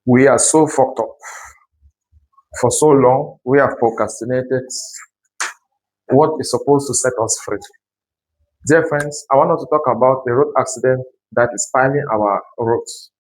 We are so fucked up. For so long, we have procrastinated what is supposed to set us free. Dear friends, I want us to talk about the road accident that is piling our roads.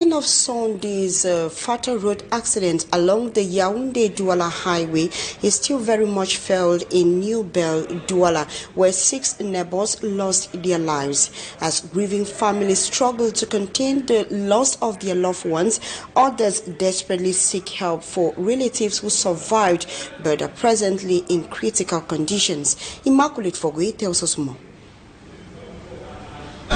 Of Sunday's fatal road accident along the Yaoundé-Douala highway is still very much felt in New Belle, Douala, where 6 neighbors lost their lives. As grieving families struggle to contain the loss of their loved ones, others desperately seek help for relatives who survived but are presently in critical conditions. Immaculate Fogwe tells us more.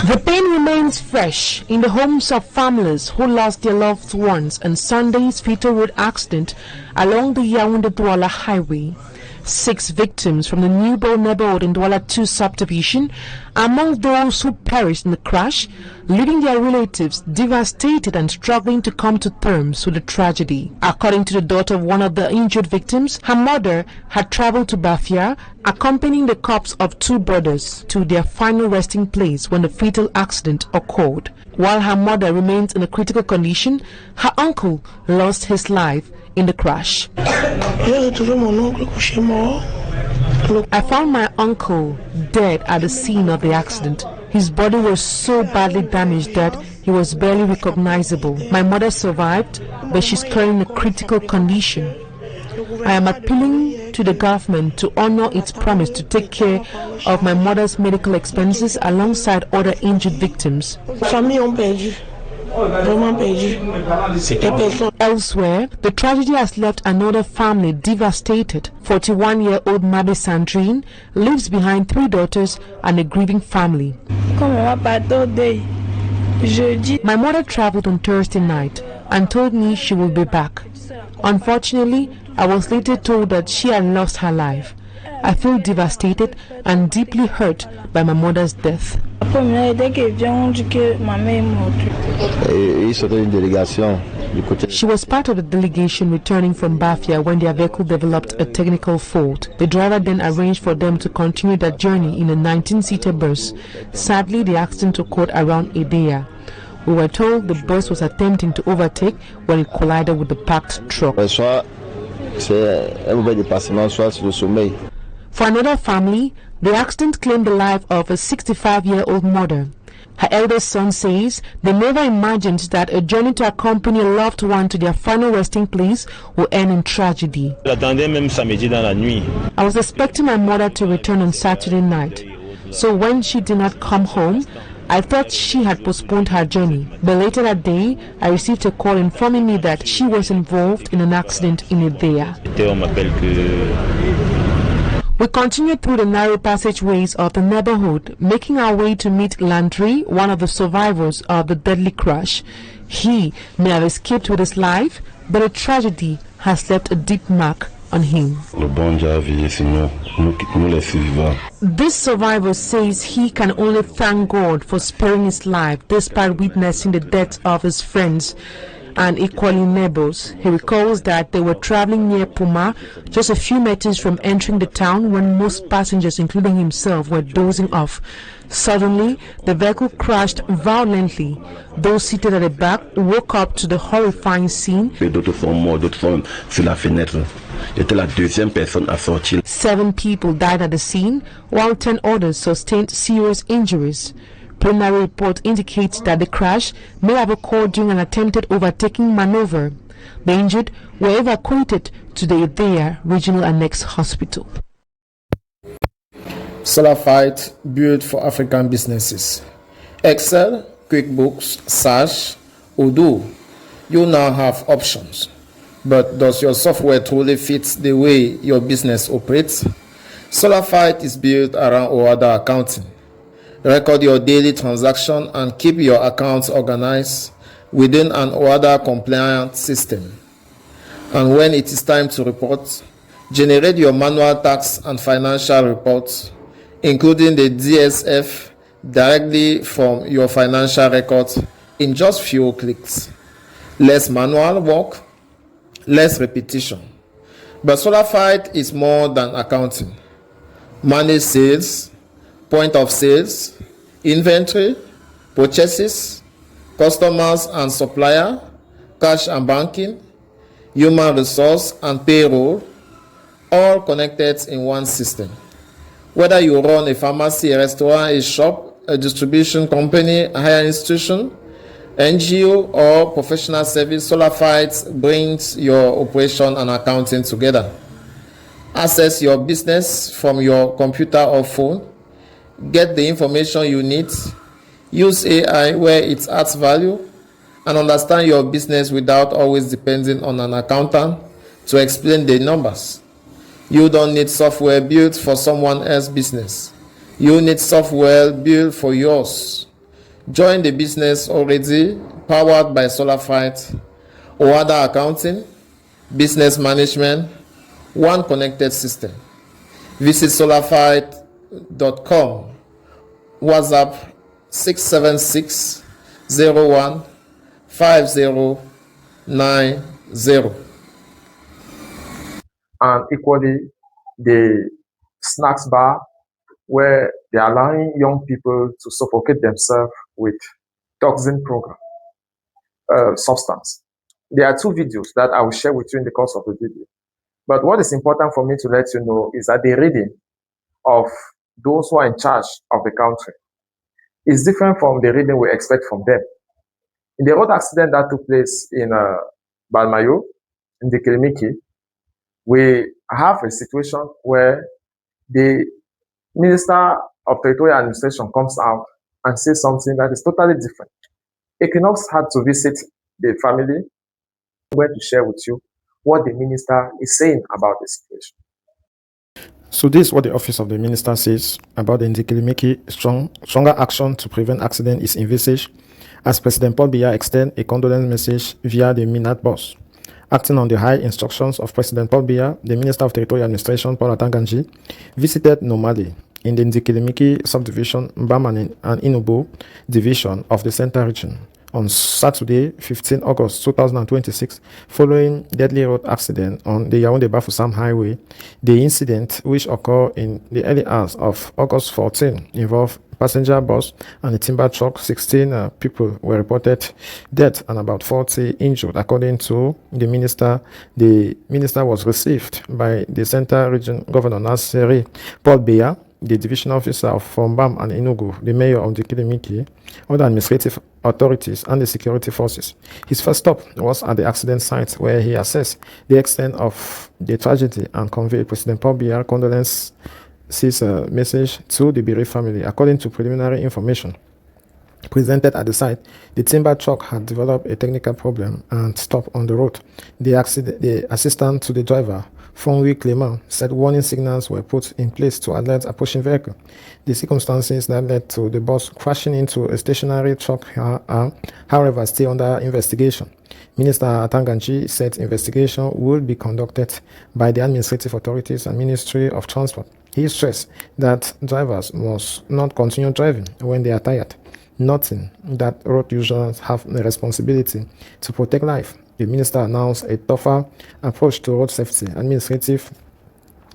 The pain remains fresh in the homes of families who lost their loved ones on Sunday's fatal road accident along the Yaoundé-Douala highway. 6 victims from the Newborn neighborhood in Douala 2 subdivision are among those who perished in the crash, leaving their relatives devastated and struggling to come to terms with the tragedy. According to the daughter of one of the injured victims, her mother had traveled to Biya, accompanying the corpse of 2 brothers to their final resting place when the fatal accident occurred. While her mother remains in a critical condition, her uncle lost his life in the crash. I found my uncle dead at the scene of the accident. His body was so badly damaged that he was barely recognizable. My mother survived, but she's currently in a critical condition. I am appealing to the government to honor its promise to take care of my mother's medical expenses alongside other injured victims. Elsewhere, the tragedy has left another family devastated. 41-year-old Mabe Sandrine leaves behind 3 daughters and a grieving family. My mother traveled on Thursday night and told me she will be back. Unfortunately, I was later told that she had lost her life. I feel devastated and deeply hurt by my mother's death. She was part of the delegation returning from Biya when their vehicle developed a technical fault. The driver then arranged for them to continue their journey in a 19-seater bus. Sadly, the accident occurred around Biya. We were told the bus was attempting to overtake when it collided with the parked truck. For another family, the accident claimed the life of a 65-year-old mother. Her eldest son says they never imagined that a journey to accompany a loved one to their final resting place will end in tragedy. I was expecting my mother to return on Saturday night, so when she did not come home, I thought she had postponed her journey. But later that day, I received a call informing me that she was involved in an accident in Biya. We continued through the narrow passageways of the neighborhood, making our way to meet Landry, one of the survivors of the deadly crash. He may have escaped with his life, but a tragedy has left a deep mark on him. This survivor says he can only thank God for sparing his life despite witnessing the death of his friends and equally neighbors. He recalls that they were traveling near Puma, just a few meters from entering the town, when most passengers, including himself, were dozing off. Suddenly, the vehicle crashed violently. Those seated at the back woke up to the horrifying scene. 7 people died at the scene, while 10 others sustained serious injuries. Preliminary report indicates that the crash may have occurred during an attempted overtaking maneuver. The injured were evacuated to the Biya Regional Annex Hospital. Solar Fight built for African businesses. Excel, QuickBooks, Sage, Odoo. You now have options. But does your software truly fit the way your business operates? Solar Fight is built around OADA accounting. Record your daily transaction and keep your accounts organized within an OADA compliant system. And when it is time to report, generate your manual tax and financial reports, including the DSF, directly from your financial records in just few clicks. Less manual work, less repetition. But SolarFight is more than accounting. Manage sales, point of sales, inventory, purchases, customers and supplier, cash and banking, human resource, and payroll, all connected in one system. Whether you run a pharmacy, a restaurant, a shop, a distribution company, a higher institution, NGO, or professional service, SolarFight brings your operation and accounting together. Access your business from your computer or phone, get the information you need, use AI where it adds value, and understand your business without always depending on an accountant to explain the numbers. You don't need software built for someone else's business. You need software built for yours. Join the business already powered by SolarFight or other accounting, business management, one connected system. Visit solarfight.com, WhatsApp 676 01 5090. And equally, the snacks bar, where they're allowing young people to suffocate themselves with toxin program substance. There are two videos that I will share with you in the course of the video. But what is important for me to let you know is that the reading of those who are in charge of the country is different from the reading we expect from them. In the road accident that took place in Balmayo, in the Kilimiki, we have a situation where the Minister of Territorial Administration comes out and says something that is totally different. Equinox had to visit the family. I'm going to share with you what the minister is saying about the situation. So this is what the office of the minister says about the Ndikilimiki. Stronger action to prevent accident is envisaged as President Paul Biya extends a condolence message via the Minat boss. Acting on the high instructions of President Paul Biya, the Minister of Territorial Administration, Paul Atanganji, visited Nomali in the Ndikilimiki subdivision, Mbamani and Inubu division of the Central Region on Saturday, 15 August 2026, following deadly road accident on the Yaoundé-Bafoussam Highway. The incident, which occurred in the early hours of August 14, involved passenger bus and a timber truck. 16 people were reported dead and about 40 injured. According to the minister was received by the Central Region Governor Nasiri Paul Biya, the division officer of Fombam and Enugu, the mayor of the Kilimiki, other administrative authorities, and the security forces. His first stop was at the accident site, where he assessed the extent of the tragedy and conveyed President Paul Biya condolences message to the bereaved family. According to preliminary information presented at the site, the timber truck had developed a technical problem and stopped on the road. The assistant to the driver, Fonwi Clement, said warning signals were put in place to alert approaching vehicle. The circumstances that led to the bus crashing into a stationary truck are, however, still under investigation. Minister Atanganji said investigation will be conducted by the administrative authorities and Ministry of Transport. He stressed that drivers must not continue driving when they are tired, noting that road users have the responsibility to protect life. The minister announced a tougher approach to road safety. Administrative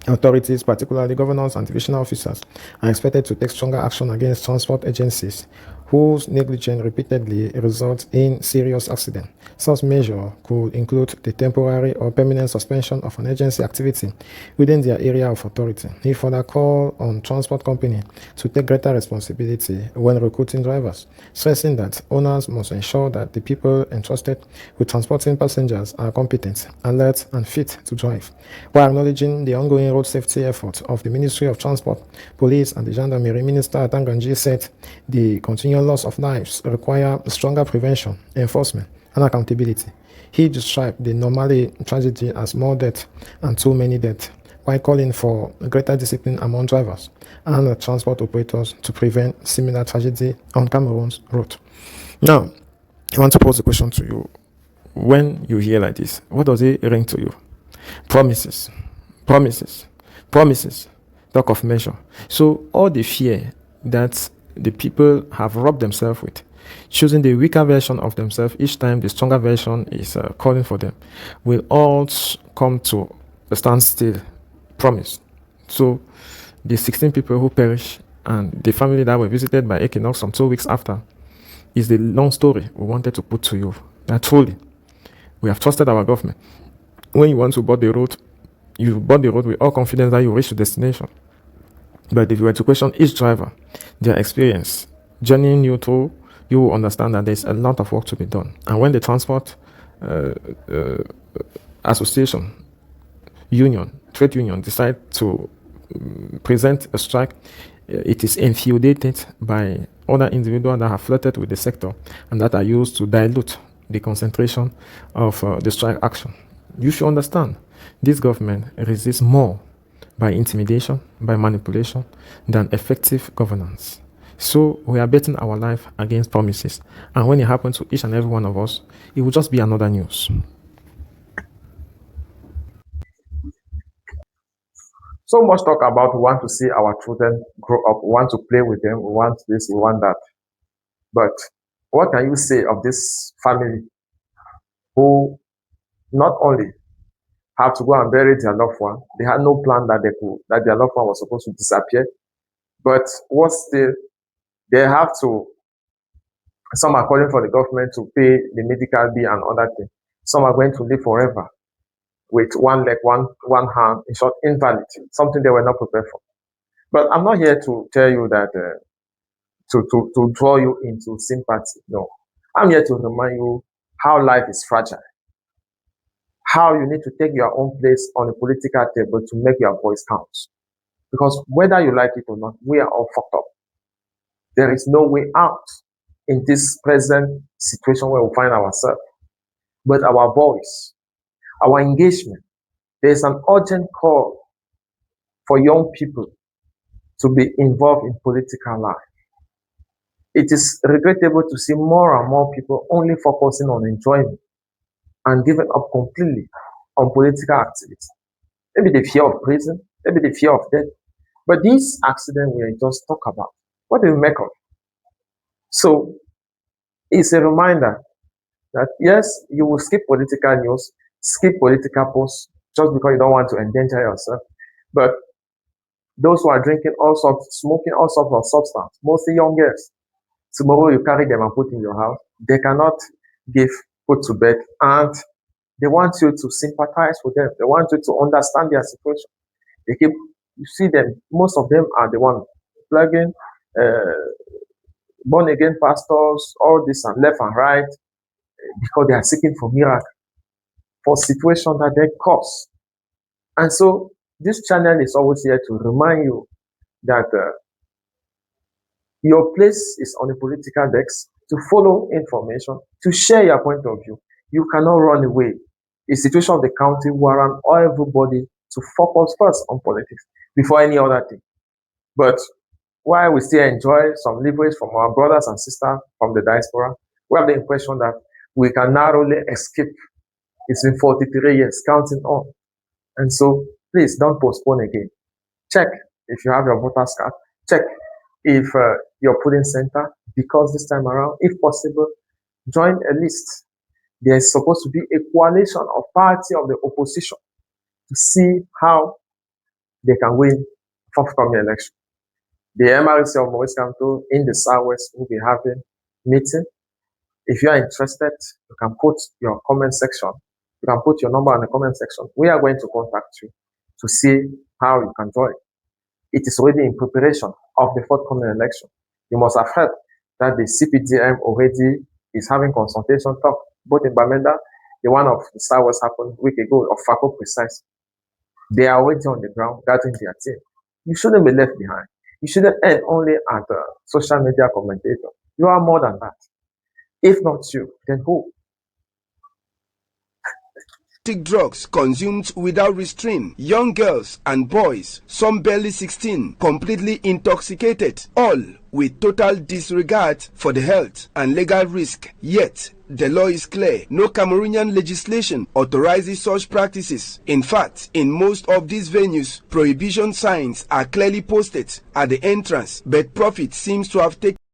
authorities, particularly governors and divisional officers, are expected to take stronger action against transport agencies whose negligence repeatedly results in serious accidents. Such measure could include the temporary or permanent suspension of an agency activity within their area of authority. He further called on transport companies to take greater responsibility when recruiting drivers, stressing that owners must ensure that the people entrusted with transporting passengers are competent, alert, and fit to drive. While acknowledging the ongoing road safety efforts of the Ministry of Transport, Police, and the Gendarmerie, Minister Atanganji said the continual loss of lives require stronger prevention, enforcement, and accountability. He described the Normally tragedy as more death and too many deaths, while calling for greater discipline among drivers and transport operators to prevent similar tragedy on Cameroon's road. Now, I want to pose a question to you. When you hear like this, what does it ring to you? Promises, promises, promises, talk of measure. So all the fear that the people have robbed themselves with, choosing the weaker version of themselves each time the stronger version is calling for them, will all come to a standstill. Promise. So the 16 people who perished and the family that were visited by Equinox some 2 weeks after is the long story we wanted to put to you. That truly, We have trusted our government. When you want to board the road, you board the road with all confidence that you reach the destination. But if you were to question each driver, their experience, journeying you through, you will understand that there's a lot of work to be done. And when the transport association, union, trade union decide to present a strike, it is infuriated by other individuals that have flirted with the sector and that are used to dilute the concentration of the strike action. You should understand, this government resists more by intimidation, by manipulation, than effective governance. So we are betting our life against promises. And when it happens to each and every one of us, it will just be another news. So much talk about we want to see our children grow up, we want to play with them, we want this, we want that. But what can you say of this family who not only have to go and bury their loved one, they had no plan that their loved one was supposed to disappear, but what's still, they have to, some are calling for the government to pay the medical bill and other things. Some are going to live forever with one leg, one hand, in short, invalid, something they were not prepared for. But I'm not here to tell you that, to draw you into sympathy. No. I'm here to remind you how life is fragile, how you need to take your own place on the political table to make your voice count. Because whether you like it or not, we are all fucked up. There is no way out in this present situation where we find ourselves. But our voice, our engagement, there is an urgent call for young people to be involved in political life. It is regrettable to see more and more people only focusing on enjoyment and giving up completely on political activity. Maybe the fear of prison, maybe the fear of death. But this accident we just talk about, what do you make of? So it's a reminder that yes, you will skip political news, skip political posts just because you don't want to endanger yourself. But those who are drinking all sorts, smoking all sorts of substance, mostly young girls, tomorrow you carry them and put in your house, they cannot give put to bed, and they want you to sympathize with them. They want you to understand their situation. They keep, you see them, most of them are the one plugging born again pastors, all this and left and right, because they are seeking for miracle, for situation that they cause. And so this channel is always here to remind you that your place is on the political desk, to follow information, to share your point of view. You cannot run away. The situation of the country warrant everybody to focus first on politics before any other thing. But while we still enjoy some leverage from our brothers and sisters from the diaspora, we have the impression that we can narrowly escape. It's been 43 years, counting on. And so please don't postpone again. Check if you have your voter's card. Check if you're putting center, because this time around, if possible, join a list. There's supposed to be a coalition of party of the opposition to see how they can win forthcoming election. The MRC of Maurice Kanto in the Southwest will be having meeting. If you are interested, you can put your comment section. You can put your number in the comment section. We are going to contact you to see how you can join. It is already in preparation of the forthcoming election. You must have heard that the CPDM already is having consultation talk, both in Bamenda, the one of the Southwest happened a week ago, of FACO precise. They are already on the ground gathering their team. You shouldn't be left behind. You shouldn't end only as a social media commentator. You are more than that. If not you, then who? Drugs consumed without restraint, young girls and boys, some barely 16, completely intoxicated, all with total disregard for the health and legal risk. Yet, the law is clear. No Cameroonian legislation authorizes such practices. In fact, in most of these venues, prohibition signs are clearly posted at the entrance, but profit seems to have taken